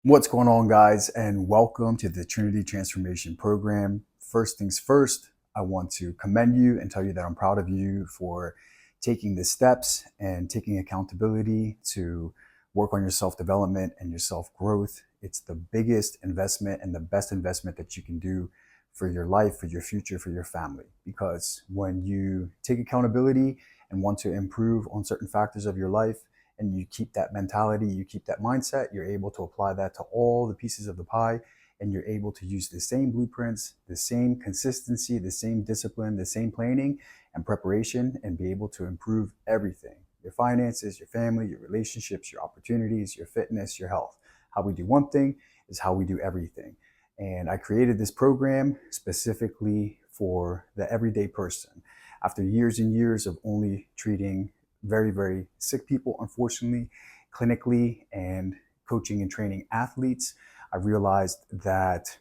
What's going on, guys, and welcome to the Trinity Transformation Program. First things first, I want to commend you and tell you that I'm proud of you for taking the steps and taking accountability to work on your self development and your self growth. It's the biggest investment and the best investment that you can do for your life, for your future, for your family. Because when you take accountability and want to improve on certain factors of your life, and you keep that mentality, you keep that mindset, you're able to apply that to all the pieces of the pie, and you're able to use the same blueprints, the same consistency, the same discipline, the same planning and preparation, and be able to improve everything: your finances, your family, your relationships, your opportunities, your fitness, your health. How we do one thing is how we do everything. And I created this program specifically for the everyday person. After years and years of only treating very, very sick people, unfortunately, clinically, and coaching and training athletes, I realized that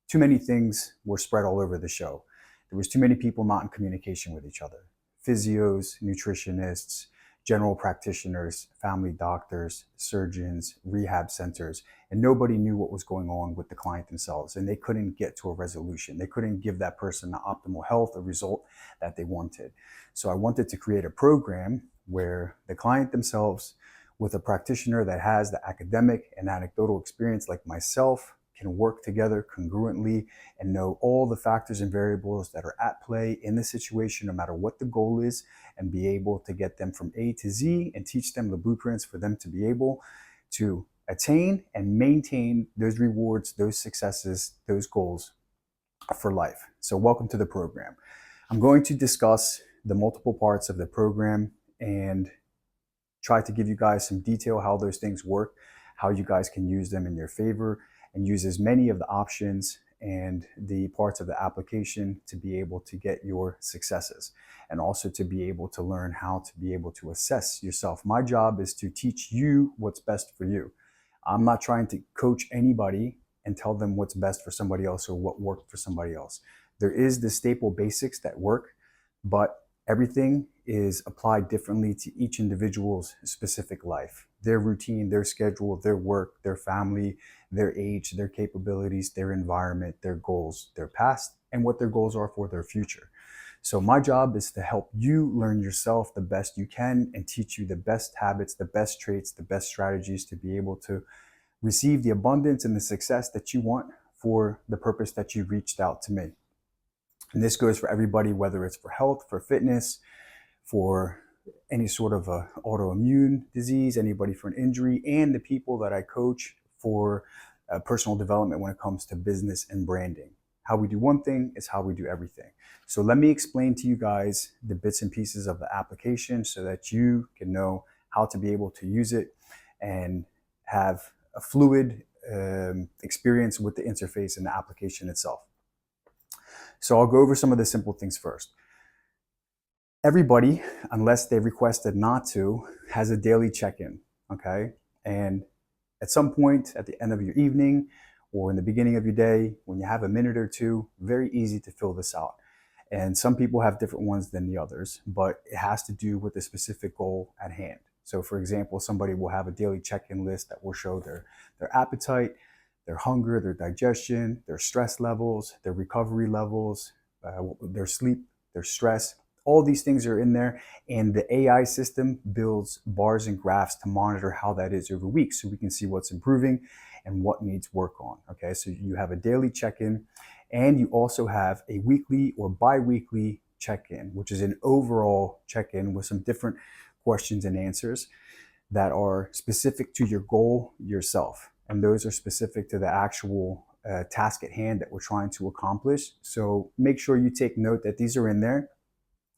too many things were spread all over the show. There was too many people not in communication with each other: physios, nutritionists, general practitioners, family doctors, surgeons, rehab centers, and nobody knew what was going on with the client themselves, and they couldn't get to a resolution. They couldn't give that person the optimal health or result that they wanted. So I wanted to create a program where the client themselves, with a practitioner that has the academic and anecdotal experience like myself, can work together congruently and know all the factors and variables that are at play in the situation, no matter what the goal is, and be able to get them from A to Z and teach them the blueprints for them to be able to attain and maintain those rewards, those successes, those goals for life. So welcome to the program. I'm going to discuss the multiple parts of the program and try to give you guys some detail how those things work, how you guys can use them in your favor, and use as many of the options and the parts of the application to be able to get your successes, and also to be able to learn how to be able to assess yourself. My job is to teach you what's best for you. I'm not trying to coach anybody and tell them what's best for somebody else or what worked for somebody else. There is the staple basics that work, but everything is applied differently to each individual's specific life: their routine, their schedule, their work, their family, their age, their capabilities, their environment, their goals, their past, and what their goals are for their future. So my job is to help you learn yourself the best you can and teach you the best habits, the best traits, the best strategies to be able to receive the abundance and the success that you want for the purpose that you reached out to me. And this goes for everybody, whether it's for health, for fitness, for any sort of a autoimmune disease, anybody for an injury, and the people that I coach for personal development when it comes to business and branding. How we do one thing is how we do everything. So let me explain to you guys the bits and pieces of the application so that you can know how to be able to use it and have a fluid experience with the interface and the application itself. So I'll go over some of the simple things first. Everybody, unless they requested not to, has a daily check-in, okay? And at some point at the end of your evening or in the beginning of your day, when you have a minute or two, very easy to fill this out. And some people have different ones than the others, but it has to do with the specific goal at hand. So for example, somebody will have a daily check-in list that will show their appetite, their hunger, their digestion, their stress levels, their recovery levels, their sleep, their stress. All these things are in there, and the AI system builds bars and graphs to monitor how that is over weeks, so we can see what's improving and what needs work on. Okay, so you have a daily check-in, and you also have a weekly or bi-weekly check-in, which is an overall check-in with some different questions and answers that are specific to your goal yourself. And those are specific to the actual task at hand that we're trying to accomplish. So make sure you take note that these are in there.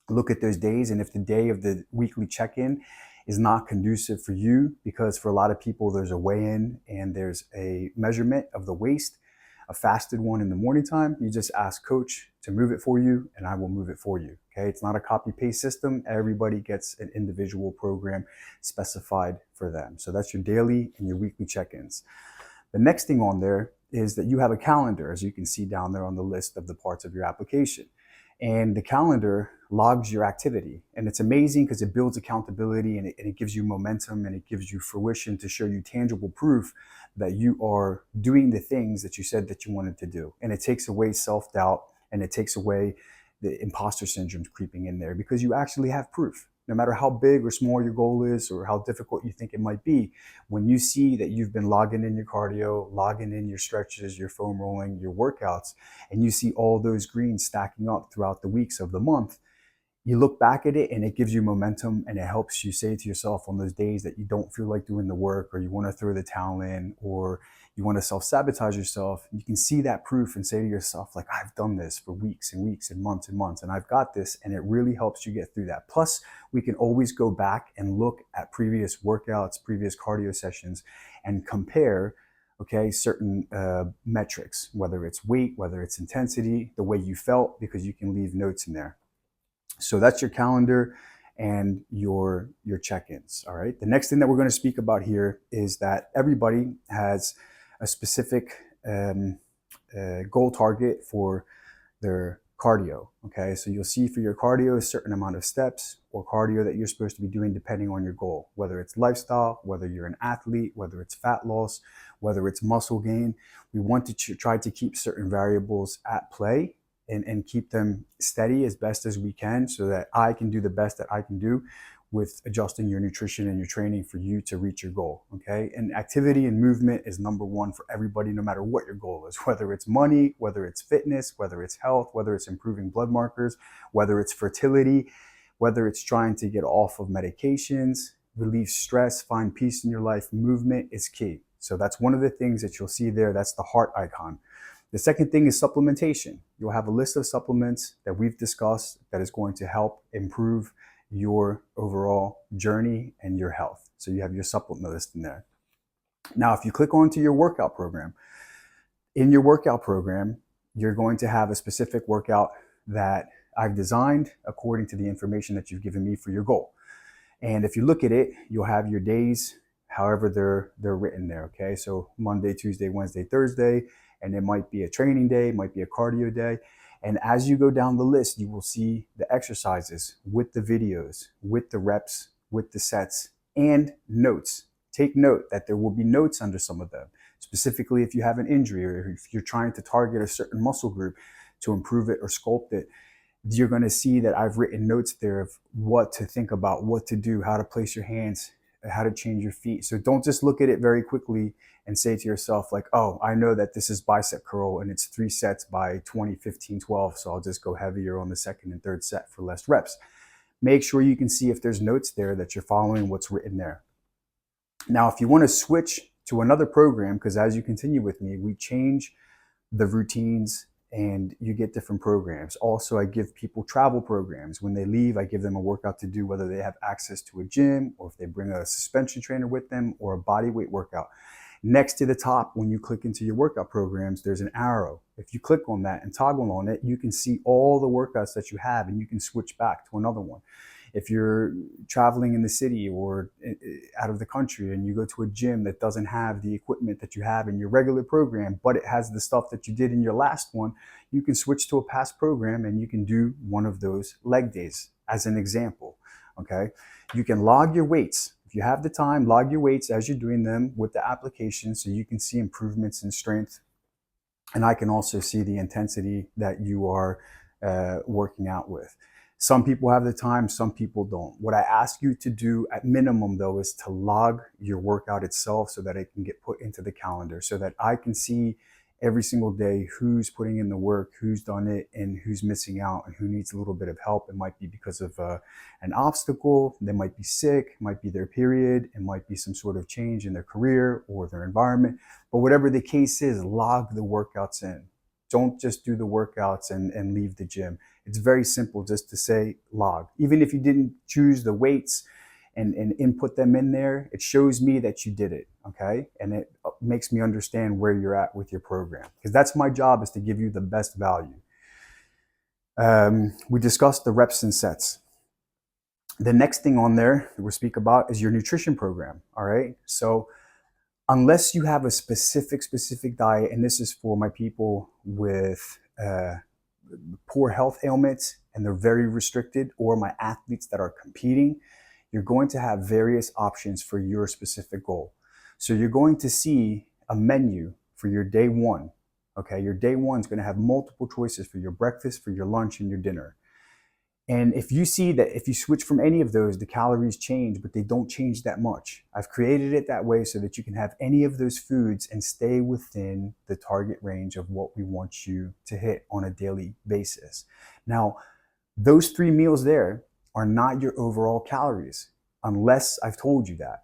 Look at those days, and if the day of the weekly check-in is not conducive for you, because for a lot of people there's a weigh-in and there's a measurement of the waist, a fasted one in the morning time, you just ask coach to move it for you and I will move it for you. Okay, it's not a copy-paste system. Everybody gets an individual program specified for them. So that's your daily and your weekly check-ins. The next thing on there is that you have a calendar, as you can see down there on the list of the parts of your application. And the calendar logs your activity. And it's amazing because it builds accountability, and it gives you momentum, and it gives you fruition to show you tangible proof that you are doing the things that you said that you wanted to do. And it takes away self-doubt, and it takes away the imposter syndrome creeping in there, because you actually have proof. No matter how big or small your goal is, or how difficult you think it might be, when you see that you've been logging in your cardio, logging in your stretches, your foam rolling, your workouts, and you see all those greens stacking up throughout the weeks of the month, you look back at it and it gives you momentum, and it helps you say to yourself on those days that you don't feel like doing the work, or you want to throw the towel in, or you want to self-sabotage yourself. You can see that proof and say to yourself, like, I've done this for weeks and weeks and months, and I've got this. And it really helps you get through that. Plus, we can always go back and look at previous workouts, previous cardio sessions, and compare, okay, certain metrics, whether it's weight, whether it's intensity, the way you felt, because you can leave notes in there. So that's your calendar and your check-ins. All right. The next thing that we're going to speak about here is that everybody has a specific goal target for their cardio. Okay. So you'll see for your cardio a certain amount of steps or cardio that you're supposed to be doing depending on your goal, whether it's lifestyle, whether you're an athlete, whether it's fat loss, whether it's muscle gain. We want to try to keep certain variables at play and keep them steady as best as we can, so that I can do the best that I can do with adjusting your nutrition and your training for you to reach your goal. Okay. And activity and movement is number one for everybody, no matter what your goal is, whether it's money, whether it's fitness, whether it's health, whether it's improving blood markers, whether it's fertility, whether it's trying to get off of medications, relieve stress, find peace in your life. Movement is key. So that's one of the things that you'll see there. That's the heart icon. The second thing is supplementation. You'll have a list of supplements that we've discussed that is going to help improve your overall journey and your health. So you have your supplement list in there. Now, if you click onto your workout program, in your workout program, you're going to have a specific workout that I've designed according to the information that you've given me for your goal. And if you look at it, you'll have your days, however they're written there. Okay. So Monday, Tuesday, Wednesday, Thursday, and it might be a training day, it might be a cardio day. And as you go down the list, you will see the exercises with the videos, with the reps, with the sets, and notes. Take note that there will be notes under some of them. Specifically, if you have an injury, or if you're trying to target a certain muscle group to improve it or sculpt it, you're going to see that I've written notes there of what to think about, what to do, how to place your hands, how to change your feet. So don't just look at it very quickly and say to yourself, like, oh, I know that this is bicep curl and it's 3 sets by 20, 15, 12. So I'll just go heavier on the second and third set for less reps. Make sure you can see if there's notes there that you're following what's written there. Now, if you want to switch to another program, because as you continue with me, we change the routines and you get different programs. Also, I give people travel programs. When they leave, I give them a workout to do, whether they have access to a gym, or if they bring a suspension trainer with them, or a body weight workout. Next to the top, when you click into your workout programs, there's an arrow. If you click on that and toggle on it, you can see all the workouts that you have, and you can switch back to another one. If you're traveling in the city or out of the country and you go to a gym that doesn't have the equipment that you have in your regular program, but it has the stuff that you did in your last one, you can switch to a past program and you can do one of those leg days as an example. Okay. You can log your weights. If you have the time, log your weights as you're doing them with the application, so you can see improvements in strength. And I can also see the intensity that you are working out with. Some people have the time, some people don't. What I ask you to do at minimum, though, is to log your workout itself so that it can get put into the calendar, so that I can see every single day who's putting in the work, who's done it, and who's missing out, and who needs a little bit of help. It might be because of an obstacle, they might be sick, it might be their period, it might be some sort of change in their career or their environment. But whatever the case is, log the workouts in. Don't just do the workouts and leave the gym. It's very simple just to say log. Even if you didn't choose the weights and input them in there, it shows me that you did it, okay? And it makes me understand where you're at with your program, because that's my job, is to give you the best value. We discussed the reps and sets. The next thing on there that we'll speak about is your nutrition program, all right? So unless you have a specific diet, and this is for my people with poor health ailments and they're very restricted, or my athletes that are competing, you're going to have various options for your specific goal. So you're going to see a menu for your day one. Okay, your day one is going to have multiple choices for your breakfast, for your lunch, and your dinner. And if you see that if you switch from any of those, the calories change, but they don't change that much. I've created it that way so that you can have any of those foods and stay within the target range of what we want you to hit on a daily basis. Now, those 3 meals there are not your overall calories, unless I've told you that.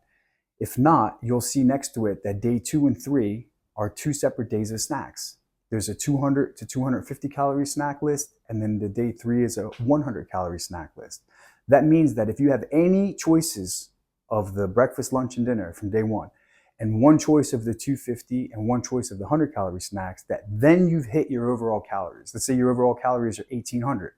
If not, you'll see next to it that day 2 and 3 are 2 separate days of snacks. There's a 200 to 250 calorie snack list, and then the day 3 is a 100 calorie snack list. That means that if you have any choices of the breakfast, lunch, and dinner from day 1, and one choice of the 250 and one choice of the 100 calorie snacks, that then you've hit your overall calories. Let's say your overall calories are 1800.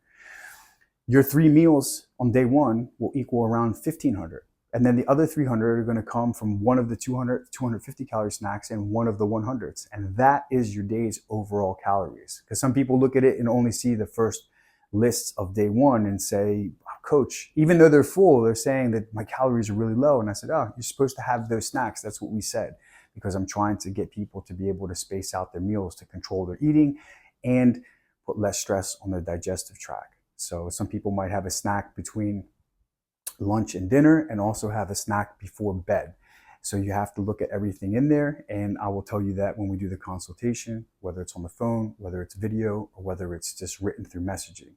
Your 3 meals on day 1 will equal around 1500. And then the other 300 are going to come from one of the 200 to 250 calorie snacks and one of the 100s. And that is your day's overall calories. Because some people look at it and only see the first lists of day 1 and say, Coach, even though they're full, they're saying that my calories are really low. And I said, oh, you're supposed to have those snacks. That's what we said. Because I'm trying to get people to be able to space out their meals, to control their eating, and put less stress on their digestive tract. So some people might have a snack between lunch and dinner and also have a snack before bed. So you have to look at everything in there, and I will tell you that when we do the consultation, whether it's on the phone, whether it's video, or whether it's just written through messaging.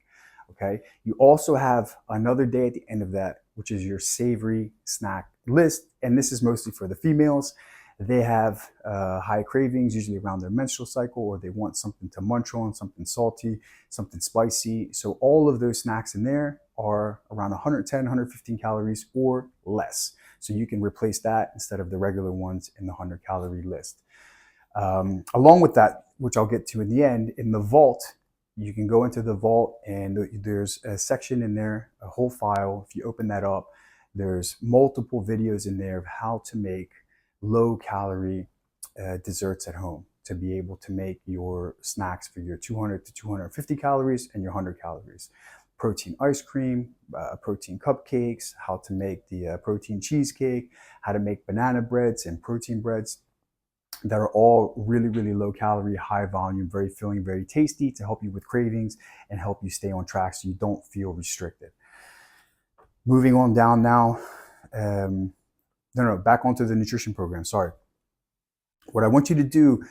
Okay. You also have another day at the end of that, which is your savory snack list. And this is mostly for the females. They have high cravings, usually around their menstrual cycle, or they want something to munch on, something salty, something spicy. So all of those snacks in there are around 110, 115 calories or less. So you can replace that instead of the regular ones in the 100 calorie list. Along with that, which I'll get to in the end, in the vault, you can go into the vault and there's a section in there, a whole file. If you open that up, there's multiple videos in there of how to make low calorie desserts at home, to be able to make your snacks for your 200 to 250 calories and your 100 calories. Protein ice cream, protein cupcakes, how to make the protein cheesecake, how to make banana breads and protein breads that are all really, really low calorie, high volume, very filling, very tasty, to help you with cravings and help you stay on track so you don't feel restricted. Moving on down now, back onto the nutrition program, sorry. What I want you to do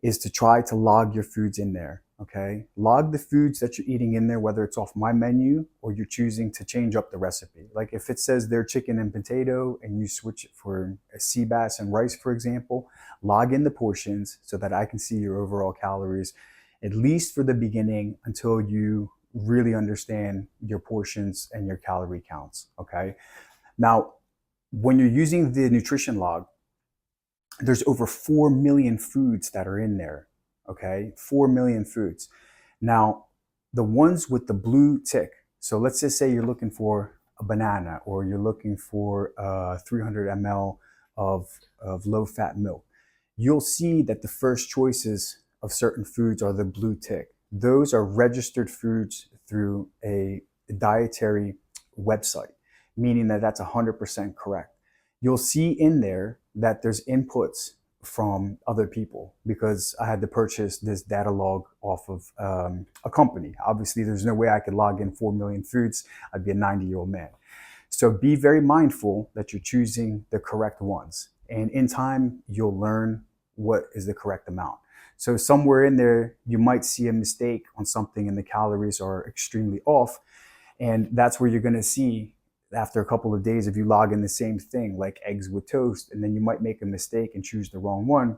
is to try to log your foods in there, okay? Log the foods that you're eating in there, whether it's off my menu or you're choosing to change up the recipe. Like if it says they're chicken and potato and you switch it for a sea bass and rice, for example, log in the portions so that I can see your overall calories, at least for the beginning, until you really understand your portions and your calorie counts, okay? Now, when you're using the nutrition log, there's over 4 million foods that are in there, okay? 4 million foods. Now, the ones with the blue tick, so let's just say you're looking for a banana or you're looking for 300 ml of low-fat milk, you'll see that the first choices of certain foods are the blue tick. Those are registered foods through a dietary website, meaning that that's 100% correct. You'll see in there that there's inputs from other people, because I had to purchase this data log off of a company. Obviously, there's no way I could log in 4 million foods. I'd be a 90-year-old man. So be very mindful that you're choosing the correct ones. And in time, you'll learn what is the correct amount. So somewhere in there, you might see a mistake on something and the calories are extremely off. And that's where you're going to see after a couple of days, if you log in the same thing, like eggs with toast, and then you might make a mistake and choose the wrong one,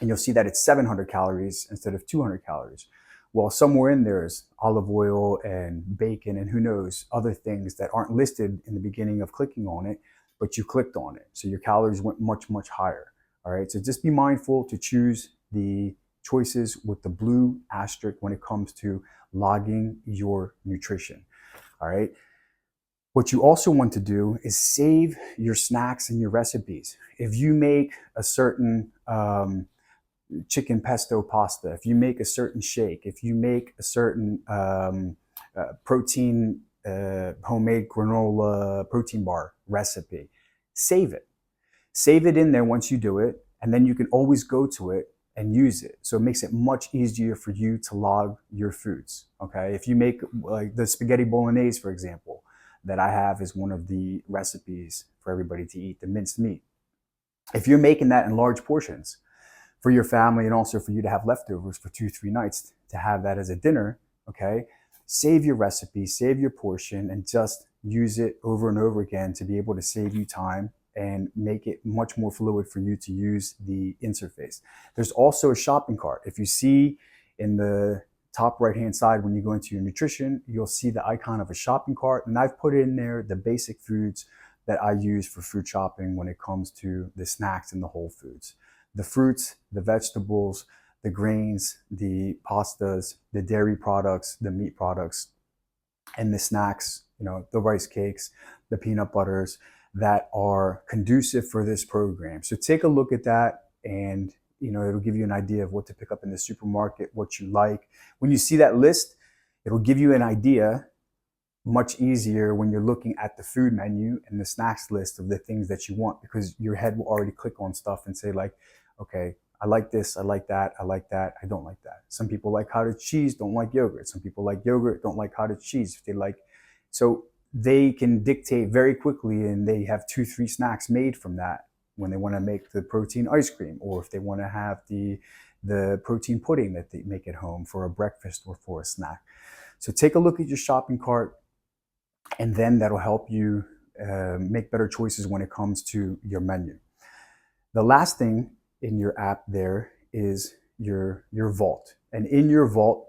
and you'll see that it's 700 calories instead of 200 calories. Well, somewhere in there is olive oil and bacon and who knows, other things that aren't listed in the beginning of clicking on it, but you clicked on it. So your calories went much, much higher. All right, so just be mindful to choose the choices with the blue asterisk when it comes to logging your nutrition. All right. What you also want to do is save your snacks and your recipes. If you make a certain chicken pesto pasta, if you make a certain shake, if you make a certain protein homemade granola protein bar recipe, save it. Save it in there once you do it, and then you can always go to it and use it. So it makes it much easier for you to log your foods. Okay, if you make like the spaghetti bolognese, for example, that I have is one of the recipes for everybody to eat, the minced meat. If you're making that in large portions for your family and also for you to have leftovers for 2, 3 nights to have that as a dinner, okay, save your recipe, save your portion, and just use it over and over again to be able to save you time and make it much more fluid for you to use the interface. There's also a shopping cart. If you see in the top right hand side when you go into your nutrition, you'll see the icon of a shopping cart, and I've put in there the basic foods that I use for food shopping when it comes to the snacks and the whole foods. The fruits, the vegetables, the grains, the pastas, the dairy products, the meat products, and the snacks, the rice cakes, the peanut butters that are conducive for this program. So take a look at that, and it'll give you an idea of what to pick up in the supermarket, what you like. When you see that list, it'll give you an idea much easier when you're looking at the food menu and the snacks list of the things that you want, because your head will already click on stuff and say like, okay, I like this, I like that, I like that, I don't like that. Some people like cottage cheese, don't like yogurt. Some people like yogurt, don't like cottage cheese. So they can dictate very quickly, and they have 2, 3 snacks made from that when they want to make the protein ice cream, or if they want to have the protein pudding that they make at home for a breakfast or for a snack. So take a look at your shopping cart, and then that'll help you make better choices when it comes to your menu. The last thing in your app there is your vault. And in your vault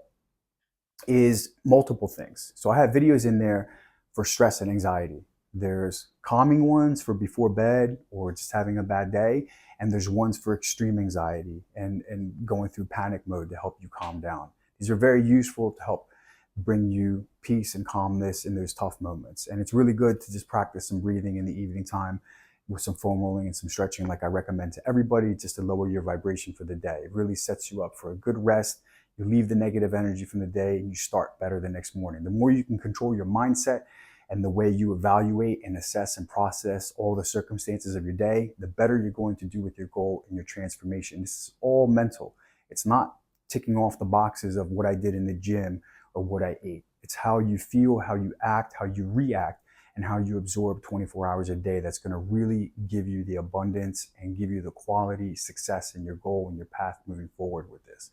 is multiple things. So I have videos in there for stress and anxiety. There's calming ones for before bed or just having a bad day. And there's ones for extreme anxiety and going through panic mode to help you calm down. These are very useful to help bring you peace and calmness in those tough moments. And it's really good to just practice some breathing in the evening time with some foam rolling and some stretching, like I recommend to everybody, just to lower your vibration for the day. It really sets you up for a good rest. You leave the negative energy from the day and you start better the next morning. The more you can control your mindset and the way you evaluate and assess and process all the circumstances of your day, the better you're going to do with your goal and your transformation. This is all mental. It's not ticking off the boxes of what I did in the gym or what I ate. It's how you feel, how you act, how you react, and how you absorb 24 hours a day that's going to really give you the abundance and give you the quality success in your goal and your path moving forward with this.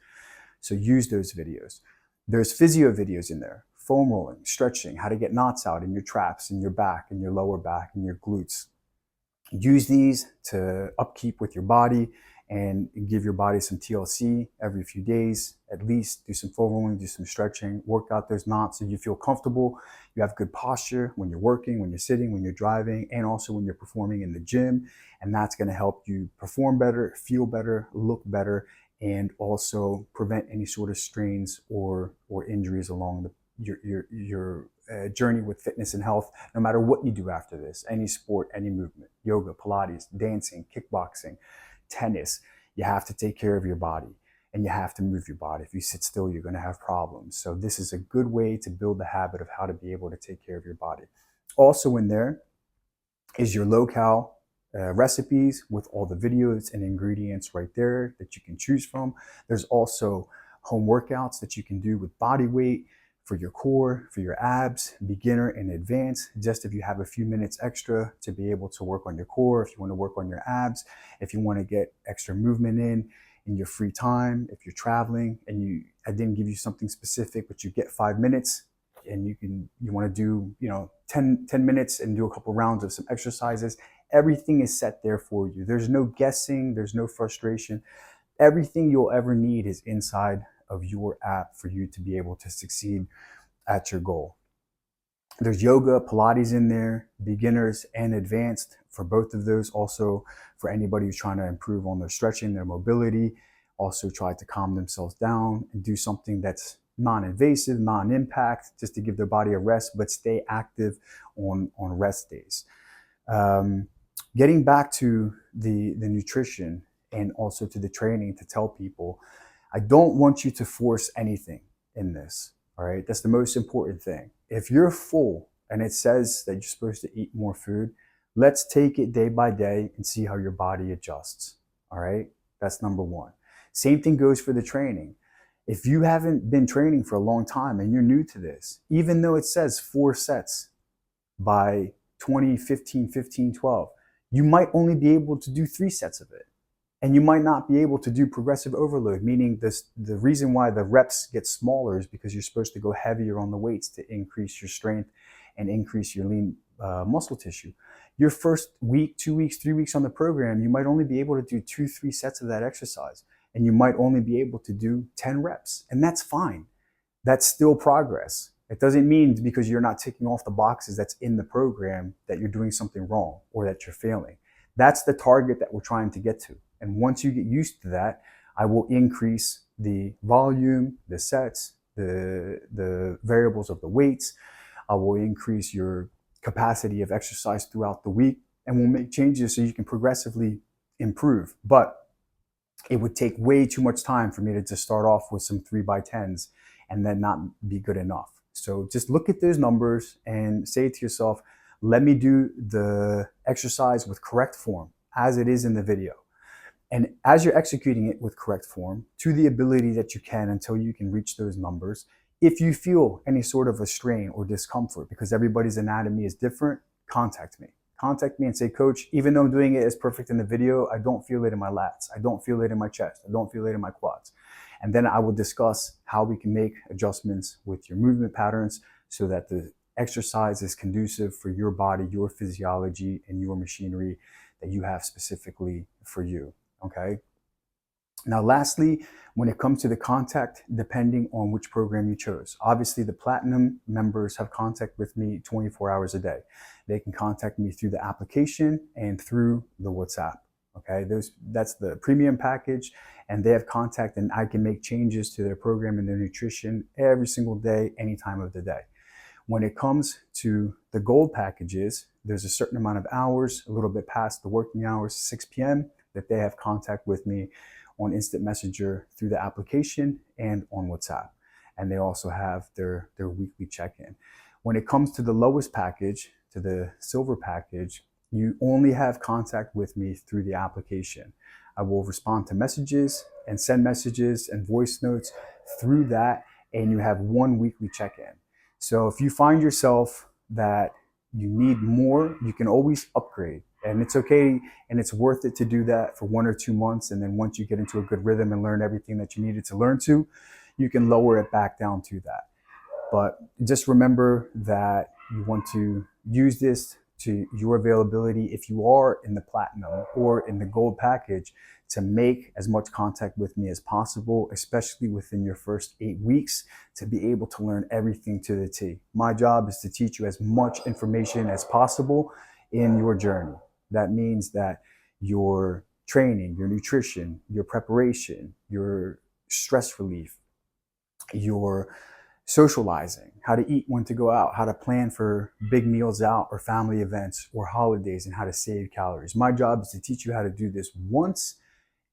So use those videos. There's physio videos in there, foam rolling, stretching, how to get knots out in your traps, in your back, in your lower back, in your glutes. Use these to upkeep with your body and give your body some TLC every few days. At least do some foam rolling, do some stretching, work out those knots so you feel comfortable. You have good posture when you're working, when you're sitting, when you're driving, and also when you're performing in the gym. And that's going to help you perform better, feel better, look better, and also prevent any sort of strains or injuries along your journey with fitness and health, no matter what you do after this. Any sport, any movement, yoga, Pilates, dancing, kickboxing, tennis, you have to take care of your body and you have to move your body. If you sit still, you're going to have problems. So this is a good way to build the habit of how to be able to take care of your body. Also in there is your low-cal recipes with all the videos and ingredients right there that you can choose from. There's also home workouts that you can do with body weight for your core, for your abs, beginner and advanced, just if you have a few minutes extra to be able to work on your core, if you want to work on your abs, if you want to get extra movement in your free time, if you're traveling and I didn't give you something specific, but you get 5 minutes and you want to do 10 minutes and do a couple rounds of some exercises. Everything is set there for you. There's no guessing, there's no frustration. Everything you'll ever need is inside of your app for you to be able to succeed at your goal. There's yoga, Pilates in there, beginners and advanced for both of those. Also for anybody who's trying to improve on their stretching, their mobility, also try to calm themselves down and do something that's non-invasive, non-impact, just to give their body a rest, but stay active on rest days. Getting back to the nutrition and also to the training to tell people, I don't want you to force anything in this. All right. That's the most important thing. If you're full and it says that you're supposed to eat more food, let's take it day by day and see how your body adjusts. All right. That's number one. Same thing goes for the training. If you haven't been training for a long time and you're new to this, even though it says 4 sets by 20, 15, 15, 12, you might only be able to do 3 sets of it. And you might not be able to do progressive overload, meaning the reason why the reps get smaller is because you're supposed to go heavier on the weights to increase your strength and increase your lean muscle tissue. Your first week, 2 weeks, 3 weeks on the program, you might only be able to do 2, 3 sets of that exercise. And you might only be able to do 10 reps. And that's fine. That's still progress. It doesn't mean because you're not ticking off the boxes that's in the program that you're doing something wrong or that you're failing. That's the target that we're trying to get to. And once you get used to that, I will increase the volume, the sets, the variables of the weights. I will increase your capacity of exercise throughout the week, and we'll make changes so you can progressively improve. But it would take way too much time for me to just start off with some 3x10s and then not be good enough. So just look at those numbers and say to yourself, let me do the exercise with correct form as it is in the video. And as you're executing it with correct form, to the ability that you can until you can reach those numbers, if you feel any sort of a strain or discomfort, because everybody's anatomy is different, contact me. Contact me and say, Coach, even though I'm doing it as perfect in the video, I don't feel it in my lats. I don't feel it in my chest. I don't feel it in my quads. And then I will discuss how we can make adjustments with your movement patterns so that the exercise is conducive for your body, your physiology, and your machinery that you have specifically for you. Okay. Now, lastly, when it comes to the contact, depending on which program you chose, obviously the Platinum members have contact with me 24 hours a day. They can contact me through the application and through the WhatsApp. Okay, that's the premium package, and they have contact, and I can make changes to their program and their nutrition every single day, any time of the day. When it comes to the gold packages, there's a certain amount of hours, a little bit past the working hours, 6 p.m., that they have contact with me on Instant Messenger through the application and on WhatsApp. And they also have their weekly check-in. When it comes to the lowest package, to the silver package, you only have contact with me through the application. I will respond to messages and send messages and voice notes through that, and you have one weekly check-in. So if you find yourself that you need more, you can always upgrade. And it's okay, and it's worth it to do that for 1 or 2 months. And then once you get into a good rhythm and learn everything that you needed to learn to, you can lower it back down to that. But just remember that you want to use this to your availability if you are in the Platinum or in the Gold package, to make as much contact with me as possible, especially within your first 8 weeks, to be able to learn everything to the T. My job is to teach you as much information as possible in your journey. That means that your training, your nutrition, your preparation, your stress relief, your socializing, how to eat when to go out, how to plan for big meals out or family events or holidays, and how to save calories. My job is to teach you how to do this once,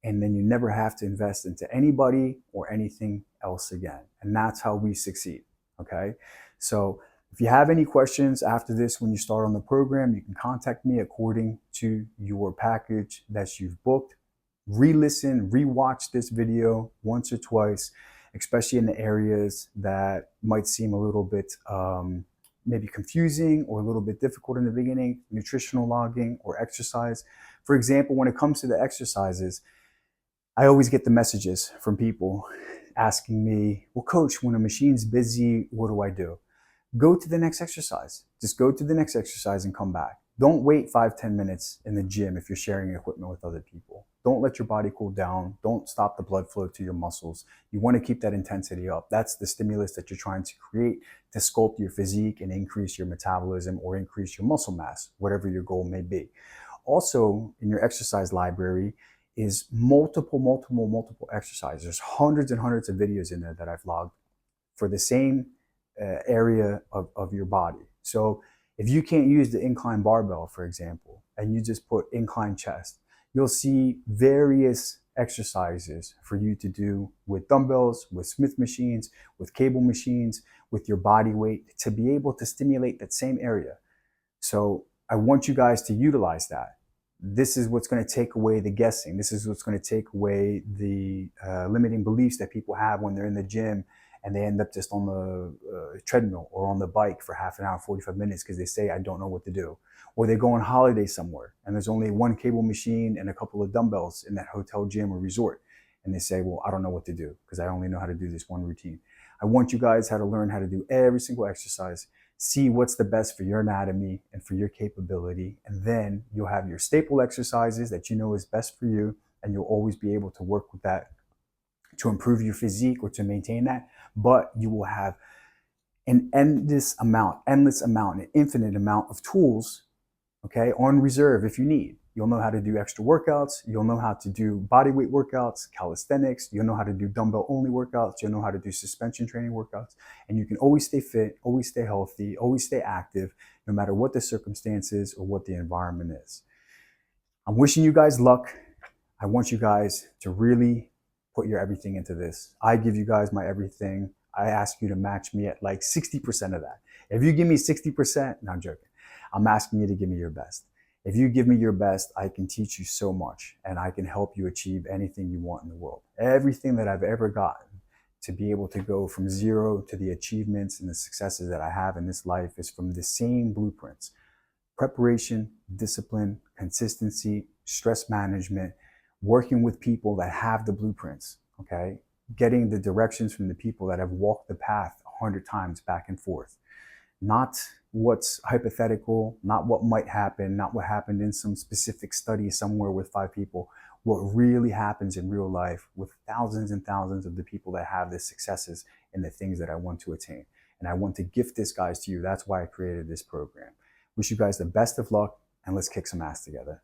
and then you never have to invest into anybody or anything else again. And that's how we succeed. Okay. So if you have any questions after this, when you start on the program, you can contact me according to your package that you've booked. Re-listen, re-watch this video once or twice, especially in the areas that might seem a little bit maybe confusing or a little bit difficult in the beginning, nutritional logging or exercise. For example, when it comes to the exercises, I always get the messages from people asking me, well, Coach, when a machine's busy, what do I do? Go to the next exercise. Just go to the next exercise and come back. Don't wait 5-10 minutes in the gym if you're sharing equipment with other people. Don't let your body cool down. Don't stop the blood flow to your muscles. You want to keep that intensity up. That's the stimulus that you're trying to create to sculpt your physique and increase your metabolism or increase your muscle mass, whatever your goal may be. Also, in your exercise library is multiple exercises. There's hundreds and hundreds of videos in there that I've logged for the same area of your body. So if you can't use the incline barbell, for example, and you just put incline chest, you'll see various exercises for you to do with dumbbells, with Smith machines, with cable machines, with your body weight to be able to stimulate that same area. So I want you guys to utilize that. This is what's going to take away the guessing. This is what's going to take away the limiting beliefs that people have when they're in the gym and they end up just on the treadmill or on the bike for half an hour, 45 minutes because they say, I don't know what to do. Or they go on holiday somewhere and there's only one cable machine and a couple of dumbbells in that hotel gym or resort. And they say, well, I don't know what to do because I only know how to do this one routine. I want you guys how to learn how to do every single exercise, see what's the best for your anatomy and for your capability. And then you'll have your staple exercises that you know is best for you. And you'll always be able to work with that to improve your physique or to maintain that. But you will have an endless amount, an infinite amount of tools, okay, on reserve if you need. You'll know how to do extra workouts. You'll know how to do bodyweight workouts, calisthenics. You'll know how to do dumbbell only workouts. You'll know how to do suspension training workouts. And you can always stay fit, always stay healthy, always stay active, no matter what the circumstances or what the environment is. I'm wishing you guys luck. I want you guys to really put your everything into this. I give you guys my everything. I ask you to match me at like 60% of that. If you give me 60%, no, I'm joking. I'm asking you to give me your best. If you give me your best, I can teach you so much and I can help you achieve anything you want in the world. Everything that I've ever gotten to be able to go from zero to the achievements and the successes that I have in this life is from the same blueprints: preparation, discipline, consistency, stress management, working with people that have the blueprints, okay? Getting the directions from the people that have walked the path 100 times back and forth. Not what's hypothetical, not what might happen, not what happened in some specific study somewhere with 5 people. What really happens in real life with thousands and thousands of the people that have the successes in the things that I want to attain. And I want to gift this, guys, to you. That's why I created this program. Wish you guys the best of luck, and let's kick some ass together.